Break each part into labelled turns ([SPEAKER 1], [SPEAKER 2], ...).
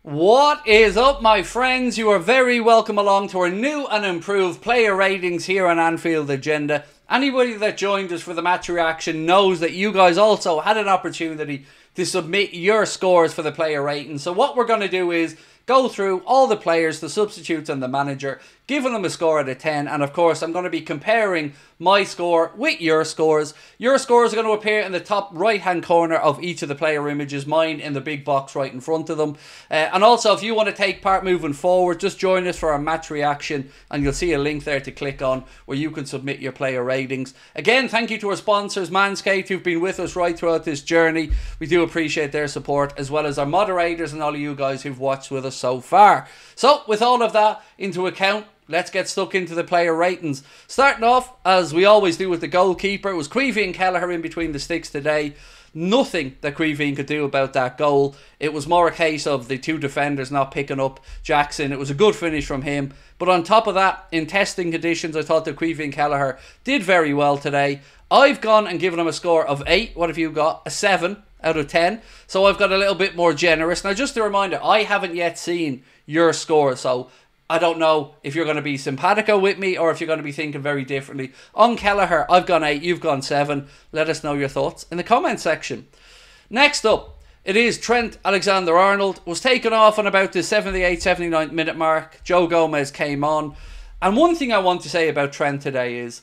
[SPEAKER 1] What is up, my friends? You are very welcome along to our new and improved player ratings here on Anfield Agenda. Anybody that joined us for the match reaction knows that you guys also had an opportunity to submit your scores for the player rating. So what we're going to do is go through all the players, the substitutes and the manager, giving them a score out of 10. And of course, I'm going to be comparing my score with your scores. Your scores are going to appear in the top right-hand corner of each of the player images, mine in the big box right in front of them. And also, if you want to take part moving forward, just join us for our match reaction and you'll see a link there to click on where you can submit your player ratings. Again, thank you to our sponsors, Manscaped, who've been with us right throughout this journey. We do appreciate their support, as well as our moderators and all of you guys who've watched with us so far. So, with all of that into account, let's get stuck into the player ratings. Starting off, as we always do with the goalkeeper, it was Caoimhín Kelleher in between the sticks today. Nothing that Caoimhín could do about that goal. It was more a case of the two defenders not picking up Jackson. It was a good finish from him. But on top of that, in testing conditions, I thought that Caoimhín Kelleher did very well today. I've gone and given him a score of 8. What have you got? A 7 out of 10. So I've got a little bit more generous. Now, just a reminder, I haven't yet seen your score, so I don't know if you're going to be simpatico with me or if you're going to be thinking very differently. On Kelleher, I've gone 8, you've gone 7. Let us know your thoughts in the comment section. Next up, it is Trent AlexanderArnold. Was taken off on about the 78th, 79th minute mark. Joe Gomez came on. And one thing I want to say about Trent today is,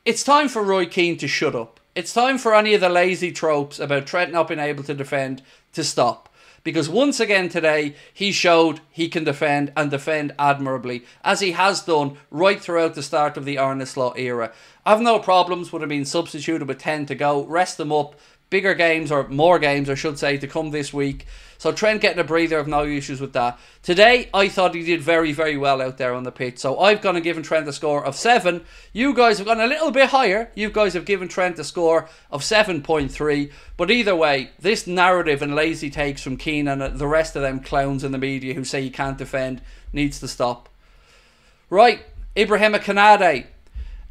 [SPEAKER 1] it's time for Roy Keane to shut up. It's time for any of the lazy tropes about Trent not being able to defend to stop. Because once again today, he showed he can defend and defend admirably, as he has done right throughout the start of the Arne Slot era. I've no problems with him being substituted with 10 to go. Rest them up. Bigger games, or more games I should say, to come this week. So Trent getting a breather, I've no issues with that. Today, I thought he did very, very well out there on the pitch. So I've gone and given Trent a score of 7. You guys have gone a little bit higher. You guys have given Trent a score of 7.3. But either way, this narrative and lazy takes from Keane and the rest of them clowns in the media who say he can't defend needs to stop. Right, Ibrahim Konate.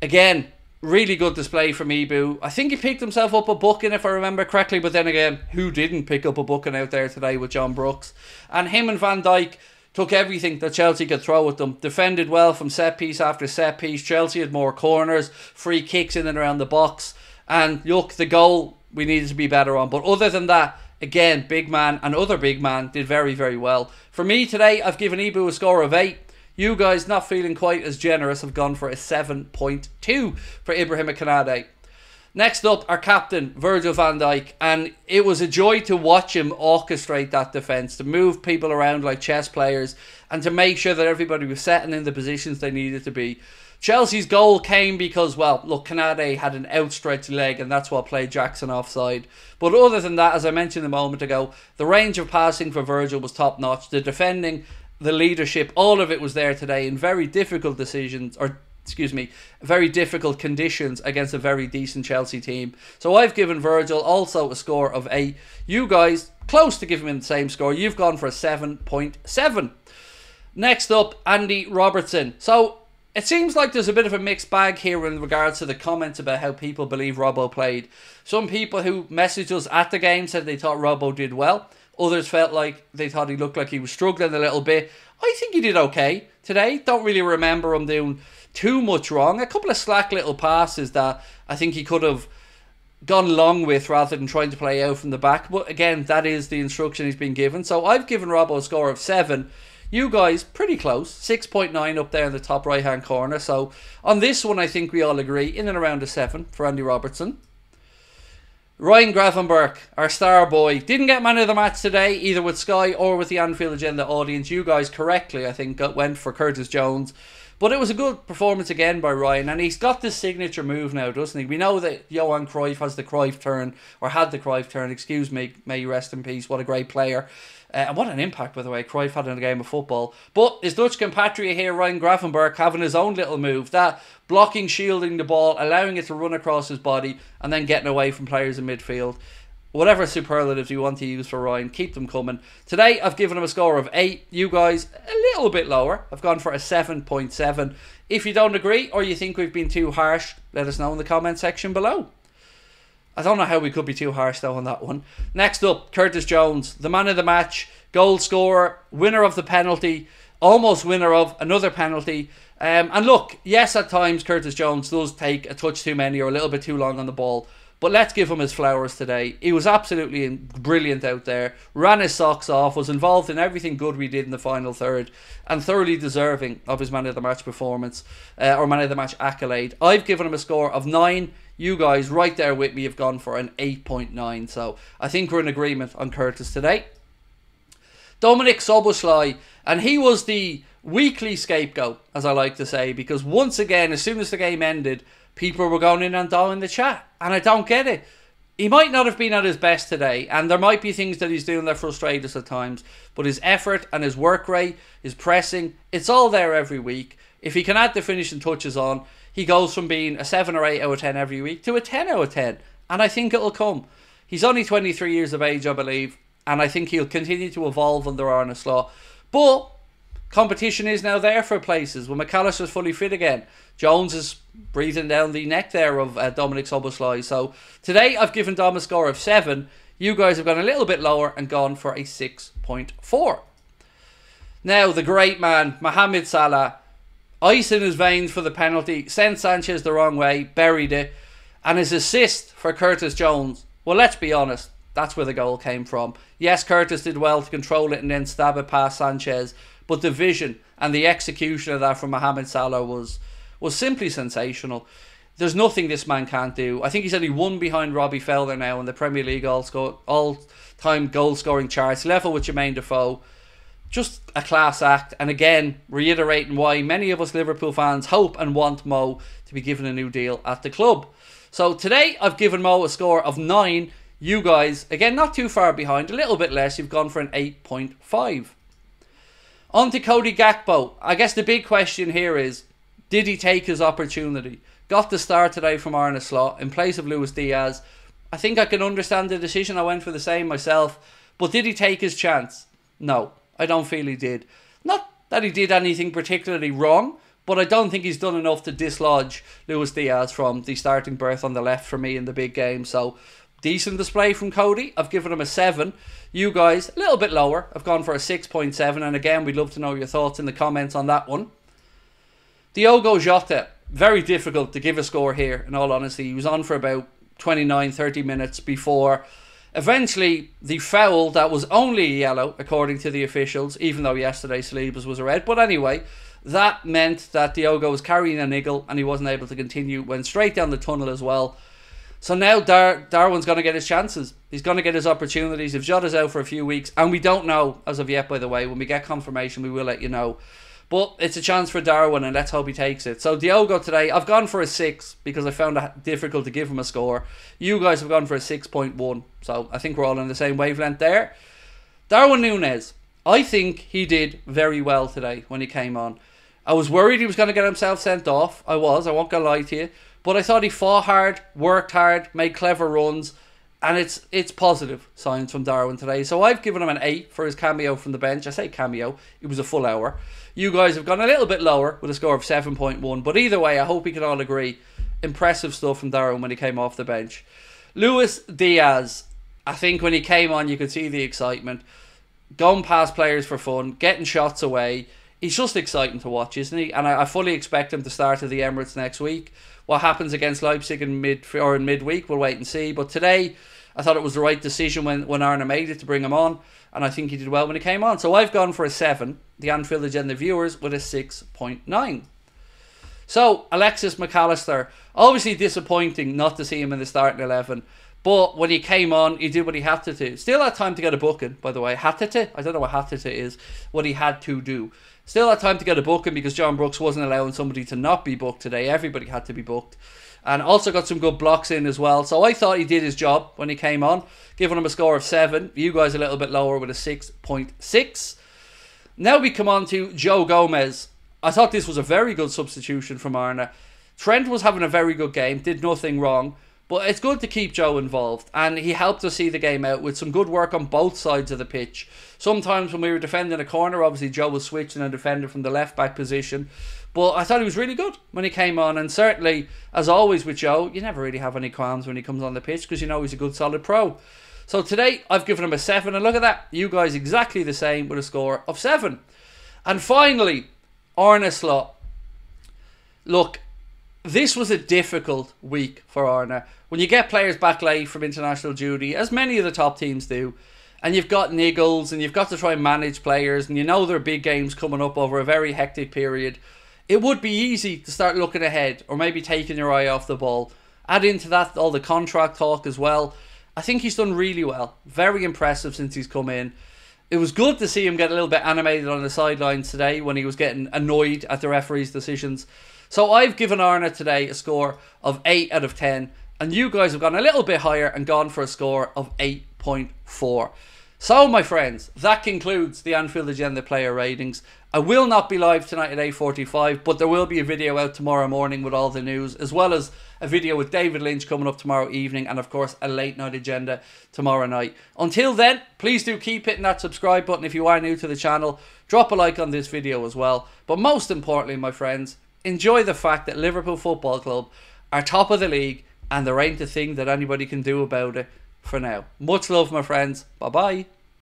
[SPEAKER 1] Again, really good display from Ibu. I think he picked himself up a booking, if I remember correctly, but then again, who didn't pick up a booking out there today with John Brooks? And him and Van Dijk took everything that Chelsea could throw at them. Defended well from set piece after set piece. Chelsea had more corners, free kicks in and around the box. And look, the goal we needed to be better on. But other than that, again, big man and other big man did very, very well. For me today, I've given Ibu a score of 8. You guys, not feeling quite as generous, have gone for a 7.2 for Ibrahim Konate. Next up, our captain, Virgil van Dijk. And it was a joy to watch him orchestrate that defence, to move people around like chess players, and to make sure that everybody was setting in the positions they needed to be. Chelsea's goal came because, well, look, Konate had an outstretched leg, and that's what played Jackson offside. But other than that, as I mentioned a moment ago, the range of passing for Virgil was top-notch. The defending, the leadership, all of it was there today in very difficult decisions, or excuse me, very difficult conditions against a very decent Chelsea team. So I've given Virgil also a score of 8. You guys, close to giving him the same score. You've gone for a 7.7. Next up, Andy Robertson. So it seems like there's a bit of a mixed bag here in regards to the comments about how people believe Robbo played. Some people who messaged us at the game said they thought Robbo did well. Others felt like they thought he looked like he was struggling a little bit. I think he did okay today. Don't really remember him doing too much wrong. A couple of slack little passes that I think he could have gone long with rather than trying to play out from the back. But again, that is the instruction he's been given. So I've given Robbo a score of 7. You guys, pretty close. 6.9 up there in the top right-hand corner. So on this one, I think we all agree, in and around a 7 for Andy Robertson. Ryan Gravenberch, our star boy, didn't get man of the match today, either with Sky or with the Anfield Agenda audience. You guys correctly, I think, went for Curtis Jones. But it was a good performance again by Ryan, and he's got this signature move now, doesn't he? We know that Johan Cruyff has the Cruyff turn, or had the Cruyff turn, excuse me, may you rest in peace, what a great player. And what an impact, by the way, Cruyff had in a game of football. But his Dutch compatriot here, Ryan Gravenberch, having his own little move. That blocking, shielding the ball, allowing it to run across his body, and then getting away from players in midfield. Whatever superlatives you want to use for Ryan, keep them coming. Today, I've given him a score of 8. You guys, a little bit lower. I've gone for a 7.7. If you don't agree, or you think we've been too harsh, let us know in the comment section below. I don't know how we could be too harsh though on that one. Next up, Curtis Jones, the man of the match. goal scorer, winner of the penalty, almost winner of another penalty. And look, yes, at times Curtis Jones does take a touch too many or a little bit too long on the ball. But let's give him his flowers today. He was absolutely brilliant out there. Ran his socks off. Was involved in everything good we did in the final third. And thoroughly deserving of his man of the match performance. Or man of the match accolade. I've given him a score of 9. You guys right there with me have gone for an 8.9. So I think we're in agreement on Curtis today. Dominic Solanke. And he was the weekly scapegoat, as I like to say. Because once again, as soon as the game ended, people were going in and down the chat. And I don't get it. He might not have been at his best today. And there might be things that he's doing that frustrate us at times. But his effort and his work rate, his pressing, it's all there every week. If he can add the finishing touches on, he goes from being a 7 or 8 out of 10 every week to a 10 out of 10. And I think it'll come. He's only 23 years of age, I believe. And I think he'll continue to evolve under Arne Slot. But competition is now there for places. When McAllister's fully fit again, Jones is breathing down the neck there of Dominic Solanke. So today I've given Dom a score of 7. You guys have gone a little bit lower and gone for a 6.4. Now the great man, Mohamed Salah, ice in his veins for the penalty, sent Sanchez the wrong way, buried it, and his assist for Curtis Jones. Well, let's be honest, that's where the goal came from. Yes, Curtis did well to control it and then stab it past Sanchez, but the vision and the execution of that from Mohamed Salah was simply sensational. There's nothing this man can't do. I think he's only one behind Robbie Fowler now in the Premier League all-time goal-scoring charts, level with Jermaine Defoe. Just a class act, and again, reiterating why many of us Liverpool fans hope and want Mo to be given a new deal at the club. So today, I've given Mo a score of 9. You guys, again, not too far behind, a little bit less. You've gone for an 8.5. On to Cody Gakpo. I guess the big question here is, did he take his opportunity? Got the start today from Arne Slot in place of Luis Diaz. I think I can understand the decision. I went for the same myself. But did he take his chance? No, I don't feel he did. Not that he did anything particularly wrong, but I don't think he's done enough to dislodge Luis Diaz from the starting berth on the left for me in the big game. So, decent display from Cody. I've given him a 7. You guys, a little bit lower. I've gone for a 6.7. And again, we'd love to know your thoughts in the comments on that one. Diogo Jota, very difficult to give a score here, in all honesty. He was on for about 29-30 minutes before eventually the foul that was only a yellow, according to the officials, even though yesterday Saliba's was a red. But anyway, that meant that Diogo was carrying a niggle and he wasn't able to continue. Went straight down the tunnel as well. So now Darwin's going to get his chances. He's going to get his opportunities. If Jota's out for a few weeks, and we don't know as of yet, by the way, when we get confirmation, we will let you know. But it's a chance for Darwin, and let's hope he takes it. So Diogo today, I've gone for a 6 because I found it difficult to give him a score. You guys have gone for a 6.1. So I think we're all on the same wavelength there. Darwin Núñez, I think he did very well today when he came on. I was worried he was going to get himself sent off. I won't going to lie to you. But I thought he fought hard, worked hard, made clever runs. And it's positive signs from Darwin today. So I've given him an 8 for his cameo from the bench. I say cameo, it was a full hour. You guys have gone a little bit lower with a score of 7.1. But either way, I hope we can all agree. Impressive stuff from Darwin when he came off the bench. Luis Diaz, I think when he came on, you could see the excitement. Going past players for fun, getting shots away. He's just exciting to watch, isn't he? And I fully expect him to start at the Emirates next week. What happens against Leipzig in midweek, we'll wait and see. But today, I thought it was the right decision when Arne made it to bring him on. And I think he did well when he came on. So I've gone for a 7. The Anfield Agenda viewers with a 6.9. So, Alexis McAllister. Obviously disappointing not to see him in the starting 11. But when he came on, he did what he had to do. Still had time to get a booking, by the way. Had to? I don't know what had to is. What he had to do. Still had time to get a booking because John Brooks wasn't allowing somebody to not be booked today. Everybody had to be booked. And also got some good blocks in as well. So I thought he did his job when he came on. Giving him a score of 7. You guys a little bit lower with a 6.6. Now we come on to Joe Gomez. I thought this was a very good substitution from Arne. Trent was having a very good game. Did nothing wrong. But it's good to keep Joe involved. And he helped us see the game out with some good work on both sides of the pitch. Sometimes when we were defending a corner, obviously Joe was switching and defending from the left back position. But I thought he was really good when he came on. And certainly, as always with Joe, you never really have any qualms when he comes on the pitch because you know he's a good solid pro. So today, I've given him a 7. And look at that. You guys exactly the same with a score of 7. And finally, Arne Slot. Look, this was a difficult week for Arne. When you get players back late from international duty, as many of the top teams do, and you've got niggles, and you've got to try and manage players, and you know there are big games coming up over a very hectic period, it would be easy to start looking ahead, or maybe taking your eye off the ball. Add into that all the contract talk as well. I think he's done really well. Very impressive since he's come in. It was good to see him get a little bit animated on the sidelines today when he was getting annoyed at the referee's decisions. So I've given Arne today a score of 8 out of 10. And you guys have gone a little bit higher and gone for a score of 8.4. So, my friends, that concludes the Anfield Agenda player ratings. I will not be live tonight at 8:45, but there will be a video out tomorrow morning with all the news, as well as a video with David Lynch coming up tomorrow evening, and of course a late night agenda tomorrow night. Until then, please do keep hitting that subscribe button if you are new to the channel. Drop a like on this video as well. But most importantly, my friends, enjoy the fact that Liverpool Football Club are top of the league, and there ain't a thing that anybody can do about it for now. Much love, my friends. Bye-bye.